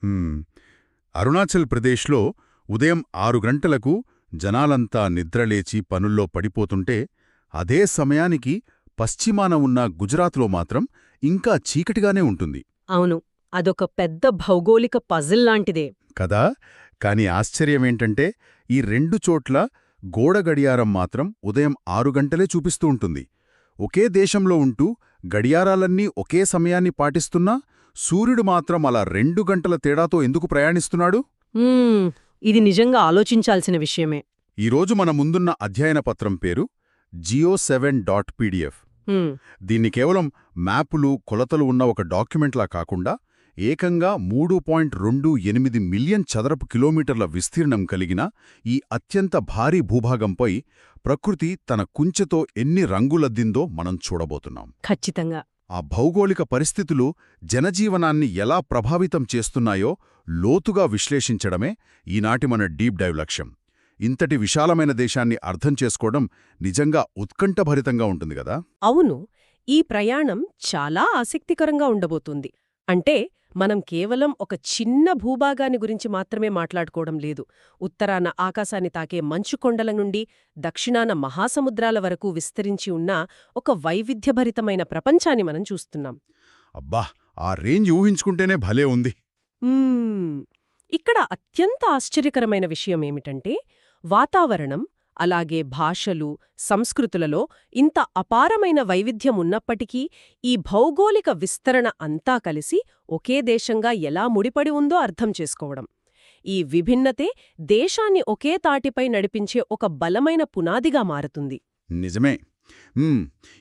హ్మ్. అరుణాచల్ ప్రదేశ్లో ఉదయం 6 గంటలకు జనాలంతా నిద్రలేచి పనుల్లో పడిపోతుంటే, అదే సమయానికి పశ్చిమాన ఉన్న గుజరాత్లో మాత్రం ఇంకా చీకటిగానే ఉంటుంది. అవును, అదొక పెద్ద భౌగోళిక పజిల్ లాంటిదే. కదా. కాని ఆశ్చర్యమేంటంటే, ఈ రెండు చోట్ల గోడ గడియారం మాత్రం ఉదయం 6 గంటలే చూపిస్తూ ఉంటుంది. ఒకే దేశంలో ఉంటూ గడియారాలన్నీ ఒకే సమయాన్ని పాటిస్తున్నా సూర్యుడు మాత్రం అలా 2 గంటల తేడాతో ఎందుకు ప్రయాణిస్తున్నాడు? ఇది నిజంగా ఆలోచించాల్సిన విషయమే. ఈరోజు మన ముందున్న అధ్యయన పత్రం పేరు Geo7.pdf. దీన్ని కేవలం మ్యాపులు, కొలతలు ఉన్న ఒక డాక్యుమెంట్లా కాకుండా ఏకంగా 3.28 మిలియన్ చదరపు కిలోమీటర్ల విస్తీర్ణం కలిగిన ఈ అత్యంత భారీ భూభాగంపై ప్రకృతి తన కుంచెతో ఎన్ని రంగులద్దిందో మనం చూడబోతున్నాం. ఖచ్చితంగా. ఆ భౌగోళిక పరిస్థితులు జనజీవనాన్ని ఎలా ప్రభావితం చేస్తున్నాయో లోతుగా విశ్లేషించడమే ఈనాటి మన డీప్ డైవ్ లక్ష్యం. ఇంతటి విశాలమైన దేశాన్ని అర్థం చేసుకోవడం నిజంగా ఉత్కంఠభరితంగా ఉంటుంది గదా. అవును, ఈ ప్రయాణం చాలా ఆసక్తికరంగా ఉండబోతుంది. అంటే మనం కేవలం ఒక చిన్న భూభాగాన్ని గురించి మాత్రమే మాట్లాడుకోవడం లేదు. ఉత్తరాన ఆకాశాన్ని తాకే మంచుకొండల నుండి దక్షిణాన మహాసముద్రాల వరకు విస్తరించి ఉన్న ఒక వైవిధ్యభరితమైన ప్రపంచాన్ని మనం చూస్తున్నాం. అబ్బా, ఆ రేంజ్ ఊహించుకుంటేనే భలే ఉంది. ఇక్కడ అత్యంత ఆశ్చర్యకరమైన విషయమేమిటంటే, వాతావరణం, అలాగే భాషలు, సంస్కృతులలో ఇంత అపారమైన వైవిధ్యం ఉన్నప్పటికీ ఈ భౌగోళిక విస్తరణ అంతా కలిసి ఒకే దేశంగా ఎలా ముడిపడి ఉందో అర్థం చేసుకోవడం. ఈ విభిన్నతే దేశాన్ని ఒకే తాటిపై నడిపించే ఒక బలమైన పునాదిగా మారుతుంది. నిజమే.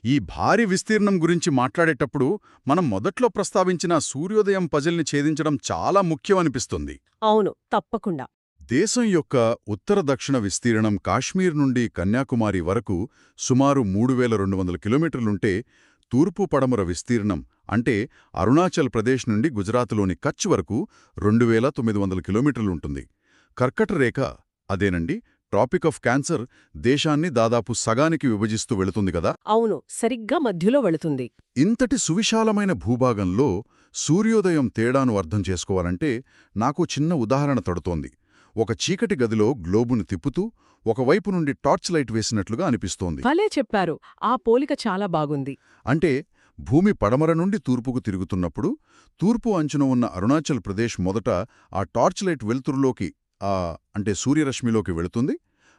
ఈ భారీ విస్తీర్ణం గురించి మాట్లాడేటప్పుడు మనం మొదట్లో ప్రస్తావించిన సూర్యోదయం పజిల్ని ఛేదించడం చాలా ముఖ్యమనిపిస్తుంది. అవును, తప్పకుండా. దేశం యొక్క ఉత్తర దక్షిణ విస్తీర్ణం కాశ్మీర్ నుండి కన్యాకుమారి వరకు సుమారు 3200 కిలోమీటర్లుంటే, తూర్పు పడమర విస్తీర్ణం అంటే అరుణాచల్ ప్రదేశ్ నుండి గుజరాత్లోని కచ్ వరకు 2900 కిలోమీటర్లుంటుంది. కర్కట రేఖ, అదేనండి ట్రాపిక్ ఆఫ్ క్యాన్సర్, దేశాన్ని దాదాపు సగానికి విభజిస్తూ వెళుతుంది కదా. అవును, సరిగ్గా మధ్యలో వెళుతుంది. ఇంతటి సువిశాలమైన భూభాగంలో సూర్యోదయం తేడాను అర్థం చేసుకోవాలంటే నాకు చిన్న ఉదాహరణ తడుతోంది. ఒక చీకటి గదిలో గ్లోబును తిప్పుతూ ఒకవైపు నుండి టార్చ్ లైట్ వేసినట్లుగా అనిపిస్తోంది. భలే చెప్పారు, ఆ పోలిక చాలా బాగుంది. అంటే భూమి పడమర నుండి తూర్పుకు తిరుగుతున్నప్పుడు తూర్పు అంచున ఉన్న అరుణాచల్ ప్రదేశ్ మొదట ఆ టార్చ్ లైట్ వెలుతురులోకి అంటే సూర్యరశ్మిలోకి వెళుతుంది.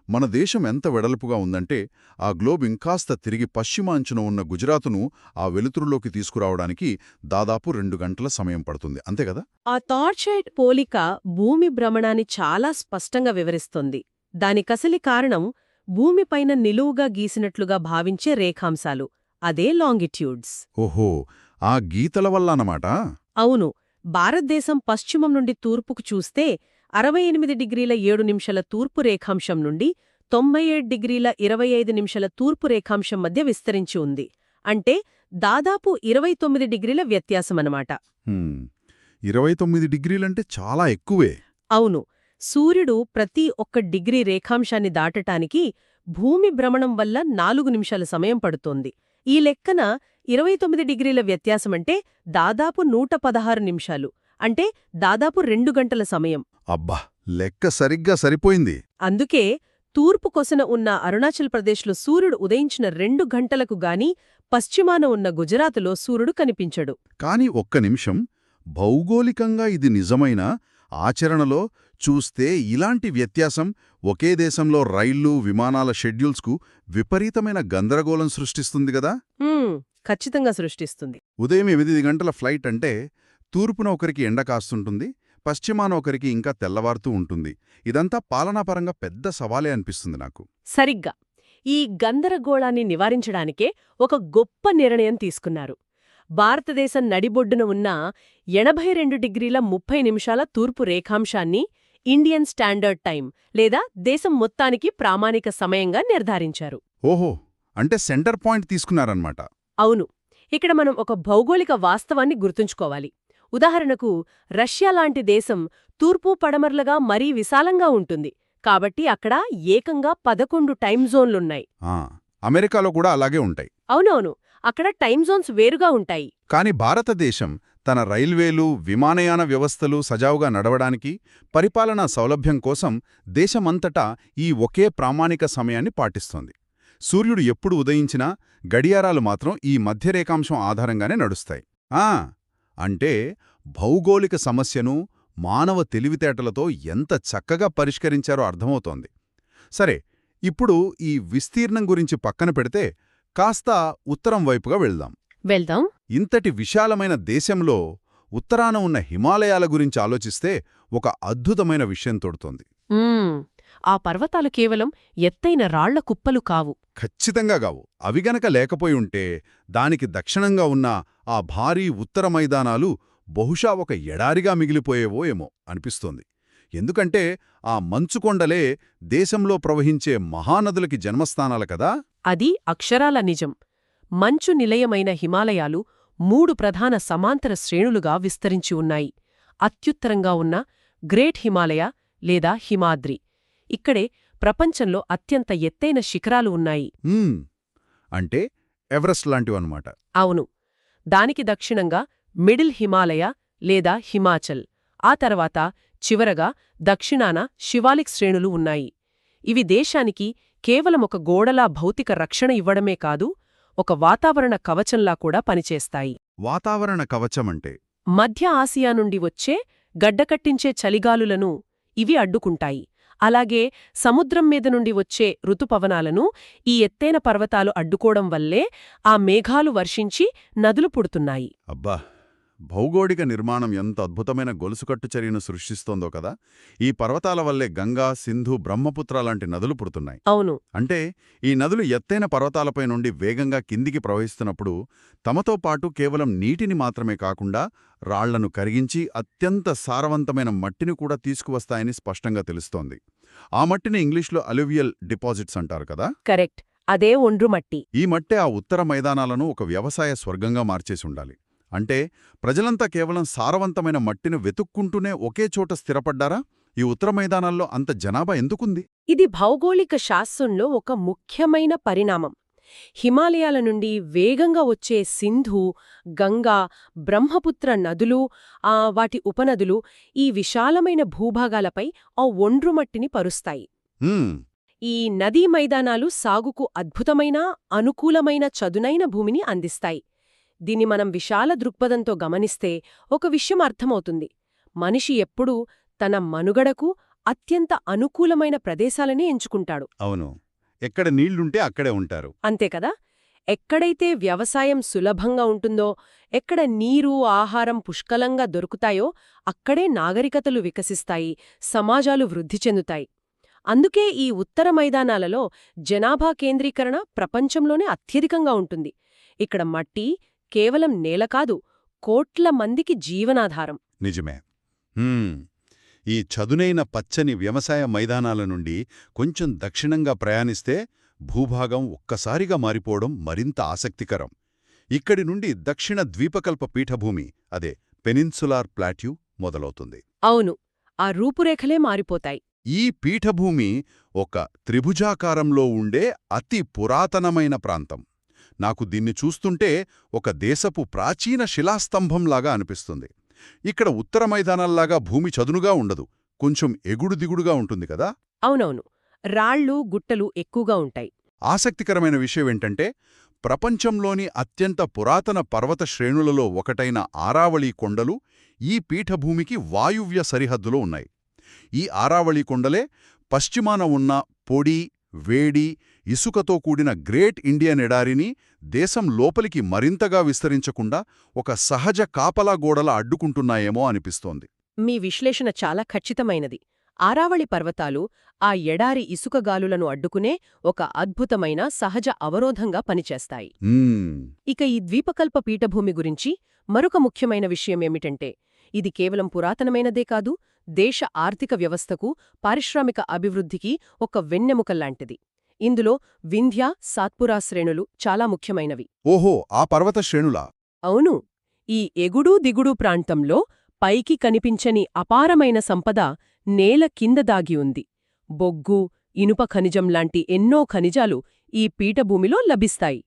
మన దేశం ఎంత వెడల్పుగా ఉందంటే ఆ గ్లోబ్ ఇంకాస్త తిరిగి పశ్చిమ అంచున ఉన్న గుజరాతును ఆ వెలుతురులోకి తీసుకురావడానికి దాదాపు 2 గంటల సమయం పడుతుంది, అంతేగదా. ఆ టార్చైట్ పోలిక భూమి భ్రమణాన్ని చాలా స్పష్టంగా వివరిస్తుంది. దానికసలి కారణం భూమిపైన నిలువుగా గీసినట్లుగా భావించే రేఖాంశాలు, అదే లాంగిట్యూడ్స్. ఓహో, ఆ గీతల వల్ల అన్నమాట. అవును, భారతదేశం పశ్చిమం నుండి తూర్పుకు చూస్తే 68°7' తూర్పు రేఖాంశం నుండి 97°25' తూర్పు రేఖాంశం మధ్య విస్తరించి ఉంది. అంటే దాదాపు 29° వ్యత్యాసమన్నమాట. 29 డిగ్రీలంటే చాలా ఎక్కువే. అవును, సూర్యుడు ప్రతి ఒక్క డిగ్రీ రేఖాంశాన్ని దాటటానికి భూమి భ్రమణం వల్ల 4 నిమిషాల సమయం పడుతోంది. ఈ లెక్కన 29° వ్యత్యాసమంటే దాదాపు 116 నిమిషాలు, అంటే దాదాపు 2 గంటల సమయం. అబ్బా, లెక్క సరిగ్గా సరిపోయింది. అందుకే తూర్పు కొసన ఉన్న అరుణాచల్ ప్రదేశ్లో సూర్యుడు ఉదయించిన 2 గంటలకు గాని పశ్చిమాన ఉన్న గుజరాతులో సూర్యుడు కనిపించడు. కాని ఒక్క నిమిషం, భౌగోళికంగా ఇది నిజమైన ఆచరణలో చూస్తే ఇలాంటి వ్యత్యాసం ఒకే దేశంలో రైళ్లు, విమానాల షెడ్యూల్స్కు విపరీతమైన గందరగోళం సృష్టిస్తుంది గదా. ఖచ్చితంగా సృష్టిస్తుంది. ఉదయం 8 గంటల ఫ్లైట్ అంటే తూర్పున ఒకరికి ఎండ కాస్తుంటుంది, పశ్చిమాన ఒకరికి ఇంకా తెల్లవారుతూ ఉంటుంది. ఇదంతా పాలనాపరంగా పెద్ద సవాలే అనిపిస్తుంది నాకు. సరిగ్గా ఈ గందరగోళాన్ని నివారించడానికే ఒక గొప్ప నిర్ణయం తీసుకున్నారు. భారతదేశం నడిబొడ్డున ఉన్న 82°30' తూర్పు రేఖాంశాన్ని ఇండియన్ స్టాండర్డ్ టైం లేదా దేశం మొత్తానికి ప్రామాణిక సమయంగా నిర్ధారించారు. ఓహో, అంటే సెంటర్ పాయింట్ తీసుకున్నారన్నమాట. అవును, ఇక్కడ మనం ఒక భౌగోళిక వాస్తవాన్ని గుర్తుంచుకోవాలి. ఉదాహరణకు రష్యా లాంటి దేశం తూర్పు పడమరలుగా మరీ విశాలంగా ఉంటుంది. కాబట్టి అక్కడ ఏకంగా 11 టైం జోన్లున్నాయి. అమెరికాలో కూడా అలాగే ఉంటాయి. అవునవును, అక్కడ టైం జోన్స్ వేరుగా ఉంటాయి. కాని భారతదేశం తన రైల్వేలు, విమానయాన వ్యవస్థలు సజావుగా నడవడానికి, పరిపాలనా సౌలభ్యం కోసం దేశమంతటా ఈ ఒకే ప్రామాణిక సమయాన్ని పాటిస్తోంది. సూర్యుడు ఎప్పుడు ఉదయించినా గడియారాలు మాత్రం ఈ మధ్యరేఖాంశం ఆధారంగానే నడుస్తాయి. అంటే భౌగోళిక సమస్యను మానవ తెలివితేటలతో ఎంత చక్కగా పరిష్కరించారో అర్థమవుతోంది. సరే, ఇప్పుడు ఈ విస్తీర్ణం గురించి పక్కన పెడితే కాస్త ఉత్తరం వైపుగా వెళ్దాం. ఇంతటి విశాలమైన దేశంలో ఉత్తరాన ఉన్న హిమాలయాల గురించి ఆలోచిస్తే ఒక అద్భుతమైన విషయం తోడుతోంది. ఆ పర్వతాలు కేవలం ఎత్తైన రాళ్ల కుప్పలు కావు. ఖచ్చితంగా కావు. అవి గనక లేకపోయి ఉంటే దానికి దక్షిణంగా ఉన్న ఆ భారీ ఉత్తర మైదానాలు బహుశా ఒక ఎడారిగా మిగిలిపోయేవో ఏమో అనిపిస్తోంది. ఎందుకంటే ఆ మంచుకొండలే దేశంలో ప్రవహించే మహానదులకి జన్మస్థానాలు కదా. అది అక్షరాల నిజం. మంచు నిలయమైన హిమాలయాలు 3 ప్రధాన సమాంతర శ్రేణులుగా విస్తరించి ఉన్నాయి. అత్యుత్తరంగా ఉన్న గ్రేట్ హిమాలయ లేదా హిమాద్రి. ఇక్కడే ప్రపంచంలో అత్యంత ఎత్తైన శిఖరాలు ఉన్నాయి. అంటే ఎవరెస్ట్ లాంటివన్నమాట. అవును. దానికి దక్షిణంగా మిడిల్ హిమాలయ లేదా హిమాచల్. ఆ తర్వాత చివరగా దక్షిణాన శివాలిక్ శ్రేణులు ఉన్నాయి. ఇవి దేశానికి కేవలం ఒక గోడలా భౌతిక రక్షణ ఇవ్వడమే కాదు, ఒక వాతావరణ కవచంలా కూడా పనిచేస్తాయి. వాతావరణ కవచమంటే మధ్య ఆసియా నుండి వచ్చే గడ్డకట్టించే చలిగాలులను ఇవి అడ్డుకుంటాయి. అలాగే సముద్రం మీద నుండి వచ్చే ఋతుపవనాలను ఈ ఎత్తైన పర్వతాలు అడ్డుకోవడం వల్లే ఆ మేఘాలు వర్షించి నదులు పుడుతున్నాయి. అబ్బా, భౌగోళిక నిర్మాణం ఎంత అద్భుతమైన గొలుసుకట్టు చర్యను సృష్టిస్తోందో కదా. ఈ పర్వతాల వల్లే గంగా, సింధు, బ్రహ్మపుత్ర లాంటి నదులు పుడుతున్నాయి. అవును. అంటే ఈ నదులు ఎత్తైన పర్వతాలపై నుండి వేగంగా కిందికి ప్రవహిస్తున్నప్పుడు తమతో పాటు కేవలం నీటిని మాత్రమే కాకుండా రాళ్లను కరిగించి అత్యంత సారవంతమైన మట్టిని కూడా తీసుకువస్తాయని స్పష్టంగా తెలుస్తోంది. ఆ మట్టిని ఇంగ్లీష్లో అలువియల్ డిపాజిట్స్ అంటారు కదా. కరెక్ట్. అదే ఒండ్రుమట్టి. ఈ మట్టే ఆ ఉత్తర మైదానాలను ఒక వ్యవసాయ స్వర్గంగా మార్చేసి ఉండాలి. అంటే ప్రజలంతా కేవలం సారవంతమైన మట్టిని వెతుక్కుంటూనే ఒకే చోట స్థిరపడ్డారా? ఈ ఉత్తర మైదానాల్లో అంత జనాభా ఎందుకుంది? ఇది భౌగోళిక శాస్త్రంలో ఒక ముఖ్యమైన పరిణామం. హిమాలయాల నుండి వేగంగా వచ్చే సింధు, గంగా, బ్రహ్మపుత్ర నదులు, వాటి ఉపనదులు ఈ విశాలమైన భూభాగాలపై ఆ ఒండ్రుమట్టిని పరుస్తాయి. ఈ నదీ మైదానాలు సాగుకు అద్భుతమైన, అనుకూలమైన చదునైన భూమిని అందిస్తాయి. దీన్ని మనం విశాల దృక్పథంతో గమనిస్తే ఒక విషయం అర్థమవుతుంది. మనిషి ఎప్పుడూ తన మనుగడకు అత్యంత అనుకూలమైన ప్రదేశాలనే ఎంచుకుంటాడు. అవును. ఎక్కడ నీళ్లుంటే అక్కడే ఉంటారు. అంతే కదా. ఎక్కడైతే వ్యవసాయం సులభంగా ఉంటుందో, ఎక్కడ నీరు, ఆహారం పుష్కలంగా దొరుకుతాయో అక్కడే నాగరికతలు వికసిస్తాయి, సమాజాలు వృద్ధి చెందుతాయి. అందుకే ఈ ఉత్తర మైదానాలలో జనాభా కేంద్రీకరణ ప్రపంచంలోనే అత్యధికంగా ఉంటుంది. ఇక్కడ మట్టి కేవలం నేల కాదు, కోట్ల మందికి జీవనాధారం. నిజమే. ఈ చదునైన పచ్చని వ్యవసాయ మైదానాల నుండి కొంచెం దక్షిణంగా ప్రయాణిస్తే భూభాగం ఒక్కసారిగా మారిపోవడం మరింత ఆసక్తికరం. ఇక్కడి నుండి దక్షిణ ద్వీపకల్ప పీఠభూమి, అదే పెనిన్సులార్ ప్లాట్యూ మొదలవుతుంది. అవును. ఆ రూపురేఖలే మారిపోతాయి. ఈ పీఠభూమి ఒక త్రిభుజాకారంలో ఉండే అతి పురాతనమైన ప్రాంతం. నాకు దీన్ని చూస్తుంటే ఒక దేశపు ప్రాచీన శిలాస్తంభంలాగా అనిపిస్తుంది. ఇక్కడ ఉత్తర మైదానాల్లాగా భూమి చదునుగా ఉండదు, కొంచెం ఎగుడు దిగుడుగా ఉంటుంది కదా. అవునవును. రాళ్ళు, గుట్టలు ఎక్కువగా ఉంటాయి. ఆసక్తికరమైన విషయమేంటంటే ప్రపంచంలోని అత్యంత పురాతన పర్వత శ్రేణులలో ఒకటైన ఆరావళీ కొండలు ఈ పీఠభూమికి వాయువ్య సరిహద్దులో ఉన్నాయి. ఈ ఆరావళీ కొండలే పశ్చిమాన ఉన్న పొడి, వేడి, ఇసుకతో కూడిన గ్రేట్ ఇండియన్ ఎడారిని దేశం లోపలికి మరింతగా విస్తరించకుండా ఒక సహజ కాపలా గోడలా అడ్డుకుంటున్నాయేమో అనిపిస్తోంది. మీ విశ్లేషణ చాలా ఖచ్చితమైనది. ఆరావళి పర్వతాలు ఆ ఎడారి ఇసుకగాలులను అడ్డుకునే ఒక అద్భుతమైన సహజ అవరోధంగా పనిచేస్తాయి. ఇక ఈ ద్వీపకల్ప పీఠభూమి గురించి మరొక ముఖ్యమైన విషయమేమిటంటే ఇది కేవలం పురాతనమైనదే కాదు, దేశ ఆర్థిక వ్యవస్థకు, పారిశ్రామిక అభివృద్ధికి ఒక వెన్నెముకల్లాంటిది. ఇందులో వింధ్య, సాత్పురా శ్రేణులు చాలా ముఖ్యమైనవి. ఓహో, ఆ పర్వత శ్రేణులా? అవును. ఈ ఎగుడు దిగుడు ప్రాంతంలో పైకి కనిపించని అపారమైన సంపద నేల కింద దాగి ఉంది. బొగ్గు, ఇనుప ఖనిజం లాంటి ఎన్నో ఖనిజాలు ఈ పీఠభూమిలో లభిస్తాయి.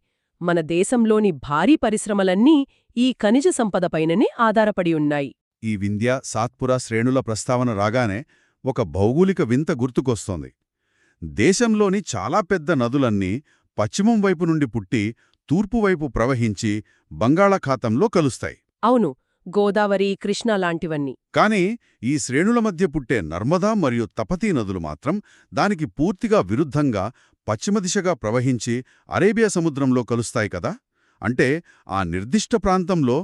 మన దేశంలోని భారీ పరిశ్రమలన్నీ ఈ ఖనిజ సంపదపైననే ఆధారపడి ఉన్నాయి. ఈ వింధ్య సాత్పురా శ్రేణుల ప్రస్తావన రాగానే ఒక భౌగోళిక వింత గుర్తుకొస్తోంది. దేశంలోని చాలా పెద్ద నదులన్నీ పశ్చిమం వైపు నుండి పుట్టి తూర్పువైపు ప్రవహించి బంగాళాఖాతంలో కలుస్తాయి. అవును, గోదావరి, కృష్ణ లాంటివన్నీ. కాని ఈ శ్రేణుల మధ్య పుట్టే నర్మదా మరియు తపతీ నదులు మాత్రం దానికి పూర్తిగా విరుద్ధంగా పశ్చిమ దిశగా ప్రవహించి అరేబియా సముద్రంలో కలుస్తాయి కదా. అంటే ఆ నిర్దిష్ట ప్రాంతంలో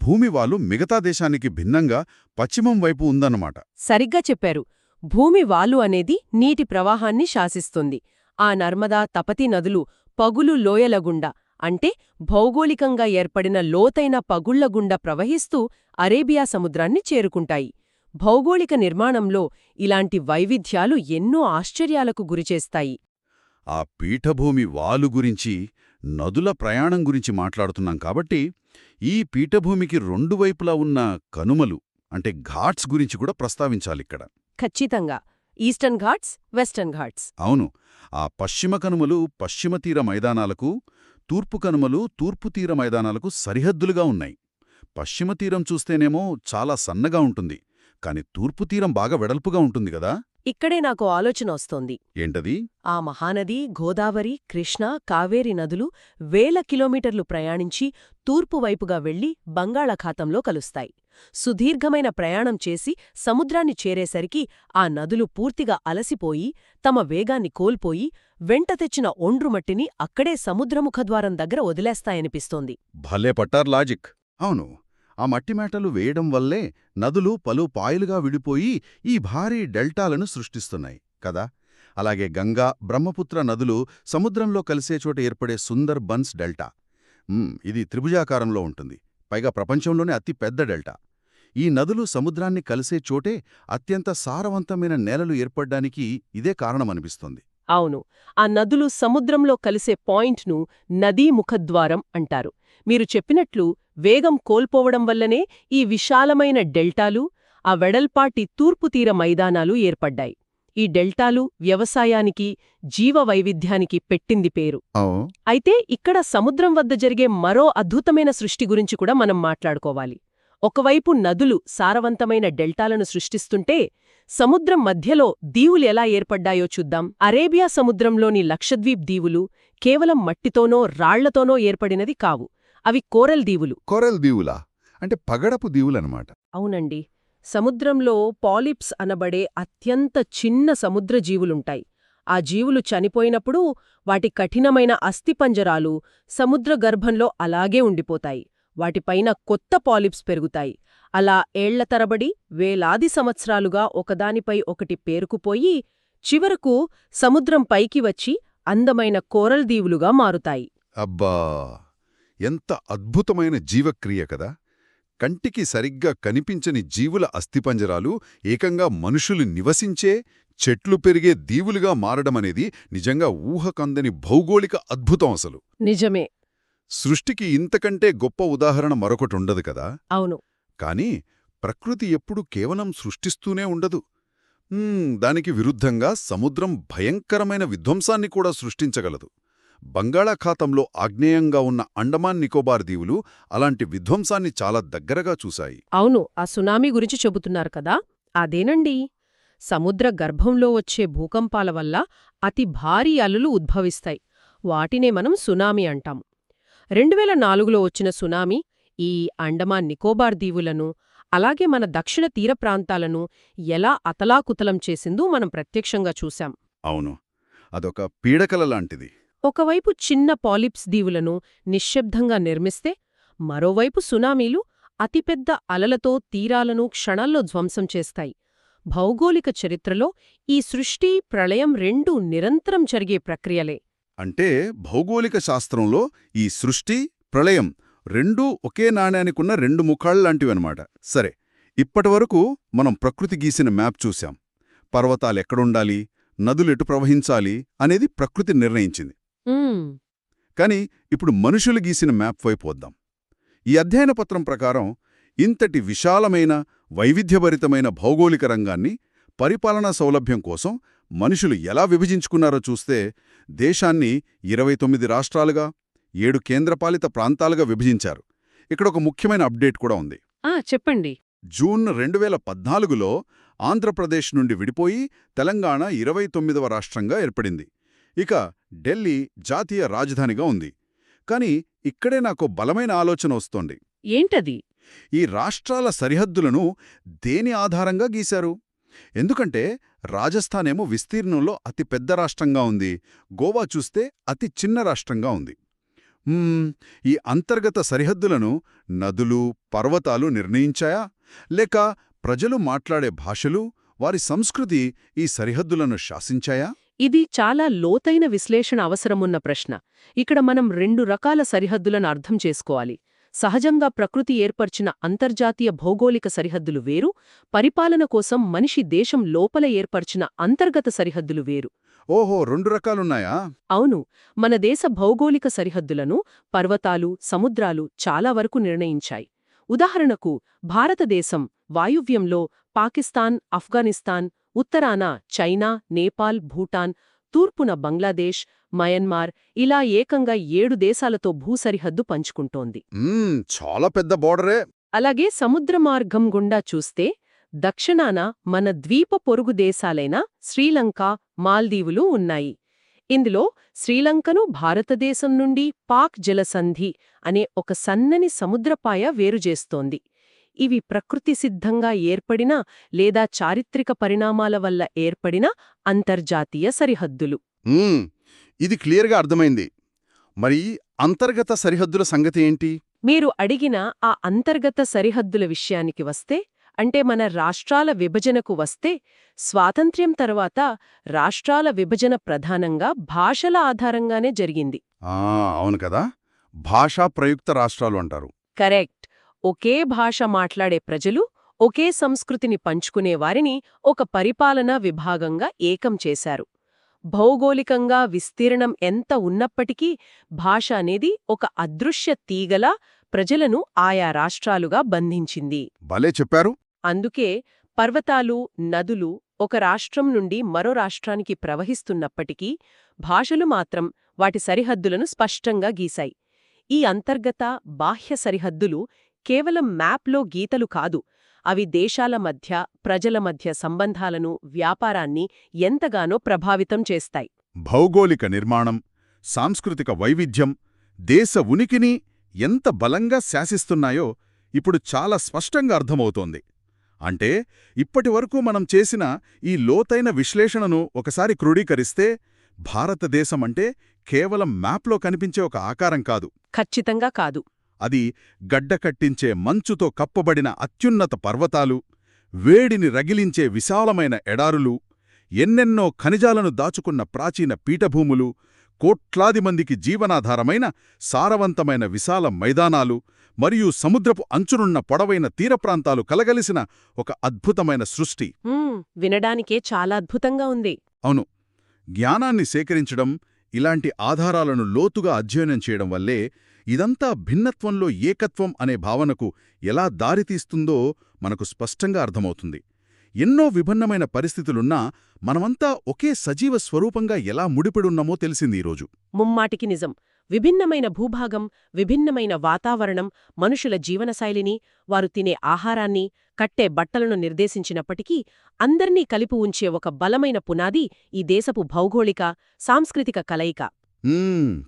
భూమివాలు మిగతా దేశానికి భిన్నంగా పశ్చిమం వైపు ఉందన్నమాట. సరిగ్గా చెప్పారు. భూమి వాలు అనేది నీటి ప్రవాహాన్ని శాసిస్తుంది. ఆ నర్మదా, తపతీ నదులు పగులు లోయలగుండా, అంటే భౌగోళికంగా ఏర్పడిన లోతైన పగుళ్లగుండా ప్రవహిస్తూ అరేబియా సముద్రాన్ని చేరుకుంటాయి. భౌగోళిక నిర్మాణంలో ఇలాంటి వైవిధ్యాలు ఎన్నో ఆశ్చర్యాలకు గురిచేస్తాయి. ఆ పీఠభూమి వాలు గురించి, నదుల ప్రయాణం గురించి మాట్లాడుతున్నాం కాబట్టి ఈ పీఠభూమికి రెండు వైపులా ఉన్న కనుమలు అంటే ఘాట్స్ గురించి కూడా ప్రస్తావించాలిక్కడ. ఖచ్చితంగా. Eastern Ghats, western Ghats. అవును, ఆ పశ్చిమ కనుమలు పశ్చిమ తీర మైదానాలకు, తూర్పు కనుమలు తూర్పు తీర మైదానాలకు సరిహద్దులుగా ఉన్నాయి. పశ్చిమ తీరం చూస్తేనేమో చాలా సన్నగా ఉంటుంది, కాని తూర్పు తీరం బాగా వెడల్పుగా ఉంటుంది గదా. ఇక్కడే నాకు ఆలోచన వస్తోంది. ఏంటది? ఆ మహానది, గోదావరి, కృష్ణ, కావేరి నదులు వేల కిలోమీటర్లు ప్రయాణించి తూర్పు వైపుగా వెళ్లి బంగాళాఖాతంలో కలుస్తాయి. సుదీర్ఘమైన ప్రయాణం చేసి సముద్రాన్ని చేరేసరికి ఆ నదులు పూర్తిగా అలసిపోయి, తమ వేగాన్ని కోల్పోయి, వెంట తెచ్చిన ఒండ్రుమట్టిని అక్కడే సముద్రముఖద్వారం దగ్గర వదిలేస్తాయనిపిస్తోంది. భలే పట్టార్ లాజిక్. అవును, ఆ మట్టిమేటలు వేయడం వల్లే నదులు పలు పాయలుగా విడిపోయి ఈ భారీ డెల్టాలను సృష్టిస్తున్నాయి కదా. అలాగే గంగా, బ్రహ్మపుత్ర నదులు సముద్రంలో కలిసే చోట ఏర్పడే సుందర్ బన్స్ డెల్టా. ఇది త్రిభుజాకారంలో ఉంటుంది, పైగా ప్రపంచంలోనే అతి పెద్ద డెల్టా. ఈ నదులు సముద్రాన్ని కలిసే చోటే అత్యంత సారవంతమైన నేలలు ఏర్పడ్డానికి ఇదే కారణమనిపిస్తుంది. అవును, ఆ నదులు సముద్రంలో కలిసే పాయింట్ను నదీ ముఖద్వారం అంటారు. మీరు చెప్పినట్లు వేగం కోల్పోవడం వల్లనే ఈ విశాలమైన డెల్టాలు, ఆ వెడల్పాటి తూర్పుతీర మైదానాలు ఏర్పడ్డాయి. ఈ డెల్టాలు వ్యవసాయానికి, జీవవైవిధ్యానికి పెట్టింది పేరు. అయితే ఇక్కడ సముద్రం వద్ద జరిగే మరో అద్భుతమైన సృష్టి గురించి కూడా మనం మాట్లాడుకోవాలి. ఒకవైపు నదులు సారవంతమైన డెల్టాలను సృష్టిస్తుంటే, సముద్రం మధ్యలో దీవులు ఎలా ఏర్పడ్డాయో చూద్దాం. అరేబియా సముద్రంలోని లక్షద్వీప్ దీవులు కేవలం మట్టితోనో రాళ్లతోనో ఏర్పడినది కావు. అవి కోరల్ దీవులు. కోరల్ దీవులా? అంటే పగడపు దీవులనమాట. అవునండి. సముద్రంలో పాలిప్స్ అనబడే అత్యంత చిన్న సముద్ర జీవులుంటాయి. ఆ జీవులు చనిపోయినప్పుడు వాటి కఠినమైన అస్థిపంజరాలు సముద్ర గర్భంలో అలాగే ఉండిపోతాయి. వాటిపైన కొత్త పాలిప్స్ పెరుగుతాయి. అలా ఏళ్ల తరబడి వేలాది సంవత్సరాలుగా ఒకదానిపై ఒకటి పేరుకుపోయి చివరకు సముద్రం పైకి వచ్చి అందమైన కోరల్ దీవులుగా మారుతాయి. అబ్బా, ఎంత అద్భుతమైన జీవక్రియ కదా. కంటికి సరిగ్గా కనిపించని జీవుల అస్థిపంజరాలు ఏకంగా మనుషులు నివసించే, చెట్లు పెరిగే దీవులుగా మారడమనేది నిజంగా ఊహకందని భౌగోళిక అద్భుతం అసలు. నిజమే. సృష్టికి ఇంతకంటే గొప్ప ఉదాహరణ మరొకటుండదు కదా. అవును. కాని ప్రకృతి ఎప్పుడూ కేవలం సృష్టిస్తూనే ఉండదు. దానికి విరుద్ధంగా సముద్రం భయంకరమైన విధ్వంసాన్ని కూడా సృష్టించగలదు. బంగాళాఖాతంలో ఆగ్నేయంగా ఉన్న అండమాన్ నికోబార్ దీవులు అలాంటి విధ్వంసాన్ని చాలా దగ్గరగా చూశాయి. అవును, ఆ సునామీ గురించి చెబుతున్నారు కదా. అదేనండి. సముద్ర గర్భంలో వచ్చే భూకంపాల వల్ల అతి భారీ అలలు ఉద్భవిస్తాయి. వాటినే మనం సునామీ అంటాం. 2004లో వచ్చిన సునామీ ఈ అండమాన్ నికోబార్ దీవులను, అలాగే మన దక్షిణ తీర ప్రాంతాలను ఎలా అతలాకుతలం చేసిందో మనం ప్రత్యక్షంగా చూశాం. అవును, అదొక పీడకల లాంటిది. ఒకవైపు చిన్న పాలిప్స్ దీవులను నిశ్శబ్దంగా నిర్మిస్తే, మరోవైపు సునామీలు అతిపెద్ద అలలతో తీరాలను క్షణాల్లో ధ్వంసం చేస్తాయి. భౌగోళిక చరిత్రలో ఈ సృష్టి, ప్రళయం రెండూ నిరంతరం జరిగే ప్రక్రియలే. అంటే భౌగోళిక శాస్త్రంలో ఈ సృష్టి, ప్రళయం రెండూ ఒకే నాణ్యానికున్న రెండు ముఖాళ్లాంటివన్నమాట. సరే, ఇప్పటివరకు మనం ప్రకృతి గీసిన మ్యాప్ చూశాం. పర్వతాలెక్కడుండాలి, నదులెటు ప్రవహించాలి అనేది ప్రకృతి నిర్ణయించింది. కాని ఇప్పుడు మనుషులు గీసిన మ్యాప్ వైపు వద్దాం. ఈ అధ్యయన పత్రం ప్రకారం ఇంతటి విశాలమైన, వైవిధ్యభరితమైన భౌగోళిక రంగాన్ని పరిపాలనా సౌలభ్యం కోసం మనుషులు ఎలా విభజించుకున్నారో చూస్తే, దేశాన్ని 29 రాష్ట్రాలుగా, 7 కేంద్రపాలిత ప్రాంతాలుగా విభజించారు. ఇక్కడ ఒక ముఖ్యమైన అప్డేట్ కూడా ఉంది. చెప్పండి. జూన్ 2014లో ఆంధ్రప్రదేశ్ నుండి విడిపోయి తెలంగాణ 29వ రాష్ట్రంగా ఏర్పడింది. ఇక ఢిల్లీ జాతీయ రాజధానిగా ఉంది. కానీ ఇక్కడే నాకు బలమైన ఆలోచన వస్తోంది. ఏంటది? ఈ రాష్ట్రాల సరిహద్దులను దేని ఆధారంగా గీశారు? ఎందుకంటే రాజస్థానేమో విస్తీర్ణంలో అతి పెద్ద రాష్ట్రంగా ఉంది, గోవా చూస్తే అతి చిన్న రాష్ట్రంగా ఉంది. ఈ అంతర్గత సరిహద్దులను నదులు, పర్వతాలు నిర్ణయించాయా? లేక ప్రజలు మాట్లాడే భాషలు, వారి సంస్కృతి ఈ సరిహద్దులను శాసించాయా? ఇది చాలా లోతైన విశ్లేషణ అవసరమున్న ప్రశ్న. ఇక్కడ మనం 2 రకాల సరిహద్దులను అర్థం చేసుకోవాలి. సహజంగా ప్రకృతి ఏర్పర్చిన అంతర్జాతీయ భౌగోళిక సరిహద్దులు వేరు, పరిపాలన కోసం మనిషి దేశం లోపల ఏర్పర్చిన అంతర్గత సరిహద్దులు వేరు. ఓహో, 2 రకాలున్నాయా? అవును. మన దేశ భౌగోళిక సరిహద్దులను పర్వతాలు, సముద్రాలు చాలా వరకు నిర్ణయించాయి. ఉదాహరణకు భారతదేశం వాయువ్యంలో పాకిస్తాన్, ఆఫ్ఘనిస్తాన్, ఉత్తరాన చైనా, నేపాల్, భూటాన్, తూర్పున బంగ్లాదేశ్, మయన్మార్ ఇలా ఏకంగా 7 దేశాలతో భూసరిహద్దు పంచుకుంటోంది. చాలా పెద్ద బోర్డరే. అలాగే సముద్ర మార్గం గుండా చూస్తే దక్షిణాన మన ద్వీప పొరుగు దేశాలైన శ్రీలంక, మాల్దీవులు ఉన్నాయి. ఇందులో శ్రీలంకను భారతదేశం నుండి పాక్ జలసంధి అనే ఒక సన్నని సముద్రపాయ వేరుజేస్తోంది. ఇవి ప్రకృతి సిద్ధంగా ఏర్పడిన లేదా చారిత్రక పరిణామాల వల్ల ఏర్పడిన అంతర్జాతీయ సరిహద్దులు. ఇది క్లియర్గా అర్థమైంది. మరి అంతర్గత సరిహద్దుల సంగతి ఏంటి? మీరు అడిగిన ఆ అంతర్గత సరిహద్దుల విషయానికి వస్తే, అంటే మన రాష్ట్రాల విభజనకు వస్తే, స్వాతంత్ర్యం తర్వాత రాష్ట్రాల విభజన ప్రధానంగా భాషల ఆధారంగానే జరిగింది. అవును కదా, భాషా ప్రయుక్త రాష్ట్రాలు అంటారు. కరెక్ట్. ఒకే భాష మాట్లాడే ప్రజలు, ఒకే సంస్కృతిని పంచుకునే వారిని ఒక పరిపాలనా విభాగంగా ఏకం చేశారు. భౌగోళికంగా విస్తీర్ణం ఎంత ఉన్నప్పటికీ భాష అనేది ఒక అదృశ్య తీగలా ప్రజలను ఆయా రాష్ట్రాలుగా బంధించింది. భలే చెప్పారు. అందుకే పర్వతాలు, నదులు ఒక రాష్ట్రం నుండి మరో రాష్ట్రానికి ప్రవహిస్తున్నప్పటికీ భాషలు మాత్రం వాటి సరిహద్దులను స్పష్టంగా గీశాయి. ఈ అంతర్గత, బాహ్య సరిహద్దులు కేవలం మ్యాప్లో గీతలు కాదు, అవి దేశాల మధ్య, ప్రజల మధ్య సంబంధాలను, వ్యాపారాన్ని ఎంతగానో ప్రభావితం చేస్తాయి. భౌగోళిక నిర్మాణం, సాంస్కృతిక వైవిధ్యం దేశ ఉనికిని ఎంత బలంగా శాసిస్తున్నాయో ఇప్పుడు చాలా స్పష్టంగా అర్థమవుతోంది. అంటే ఇప్పటివరకు మనం చేసిన ఈ లోతైన విశ్లేషణను ఒకసారి క్రోడీకరిస్తే భారతదేశమంటే కేవలం మ్యాప్లో కనిపించే ఒక ఆకారం కాదు. ఖచ్చితంగా కాదు. అది గడ్డకట్టించే మంచుతో కప్పబడిన అత్యున్నత పర్వతాలు, వేడిని రగిలించే విశాలమైన ఎడారులు, ఎన్నెన్నో ఖనిజాలను దాచుకున్న ప్రాచీన పీఠభూములు, కోట్లాది మందికి జీవనాధారమైన సారవంతమైన విశాల మైదానాలు మరియు సముద్రపు అంచునున్న పొడవైన తీరప్రాంతాలు కలగలిసిన ఒక అద్భుతమైన సృష్టి. వినడానికే చాలా అద్భుతంగా ఉంది. అవును. జ్ఞానాన్ని సేకరించడం, ఇలాంటి ఆధారాలను లోతుగా అధ్యయనం చేయడం వల్లే ఇదంతా భిన్నత్వంలో ఏకత్వం అనే భావనకు ఎలా దారితీస్తుందో మనకు స్పష్టంగా అర్థమవుతుంది. ఎన్నో విభిన్నమైన పరిస్థితులున్నా మనమంతా ఒకే సజీవ స్వరూపంగా ఎలా ముడిపడున్నామో తెలిసింది ఈరోజు. ముమ్మాటికి నిజం. విభిన్నమైన భూభాగం, విభిన్నమైన వాతావరణం మనుషుల జీవనశైలిని, వారు తినే ఆహారాన్ని, కట్టే బట్టలను నిర్దేశించినప్పటికీ అందర్నీ కలిపి ఉంచే ఒక బలమైన పునాది ఈ దేశపు భౌగోళిక, సాంస్కృతిక కలయిక.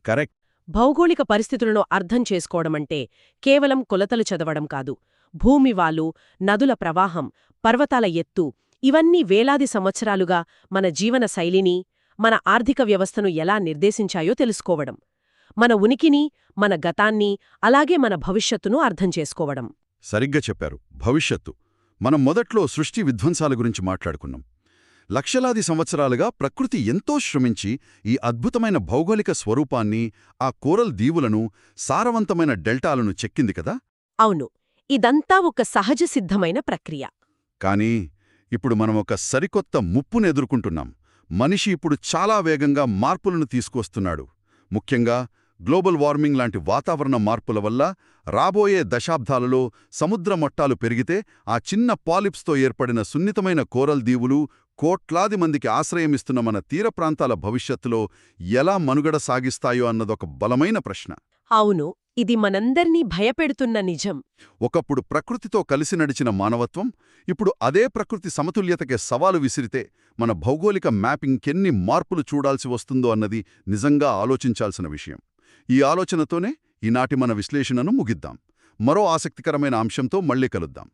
కరెక్ట్. భౌగోళిక పరిస్థితులను అర్థం చేసుకోవడమంటే కేవలం కొలతలు చదవడం కాదు. భూమివాలు, నదుల ప్రవాహం, పర్వతాల ఎత్తు ఇవన్నీ వేలాది సంవత్సరాలుగా మన జీవన శైలిని, మన ఆర్థిక వ్యవస్థను ఎలా నిర్దేశించాయో తెలుసుకోవడం. మన ఉనికిని, మన గతాన్ని, అలాగే మన భవిష్యత్తును అర్థం చేసుకోవడం. సరిగ్గా చెప్పారు. భవిష్యత్తు. మనం మొదట్లో సృష్టి విధ్వంసాల గురించి మాట్లాడుకున్నాం. లక్షలాది సంవత్సరాలుగా ప్రకృతి ఎంతో శ్రమించి ఈ అద్భుతమైన భౌగోళిక స్వరూపాన్ని, ఆ కోరల్ దీవులను, సారవంతమైన డెల్టాలను చెక్కింది కదా. అవును. ఇదంతా ఒక సహజ సిద్ధమైన ప్రక్రియ. కానీ ఇప్పుడు మనం ఒక సరికొత్త ముప్పును ఎదుర్కొంటున్నాం. మనిషి ఇప్పుడు చాలా వేగంగా మార్పులను తీసుకొస్తున్నాడు. ముఖ్యంగా గ్లోబల్ వార్మింగ్ లాంటి వాతావరణ మార్పుల వల్ల రాబోయే దశాబ్దాలలో సముద్ర మట్టాలు పెరిగితే ఆ చిన్న పాలిప్స్తో ఏర్పడిన సున్నితమైన కోరల్ దీవులు, కోట్లాది మందికి ఆశ్రయమిస్తున్న మన తీర ప్రాంతాల భవిష్యత్తులో ఎలా మనుగడ సాగిస్తాయో అన్నదొక బలమైన ప్రశ్న. అవును, ఇది మనందర్నీ భయపెడుతున్న నిజం. ఒకప్పుడు ప్రకృతితో కలిసి నడిచిన మానవత్వం ఇప్పుడు అదే ప్రకృతి సమతుల్యతకే సవాలు విసిరితే మన భౌగోళిక మ్యాపింగ్కెన్ని మార్పులు చూడాల్సి వస్తుందో అన్నది నిజంగా ఆలోచించాల్సిన విషయం. ఈ ఆలోచనతోనే ఈనాటి మన విశ్లేషణను ముగిద్దాం. మరో ఆసక్తికరమైన అంశంతో మళ్ళీ కలుద్దాం.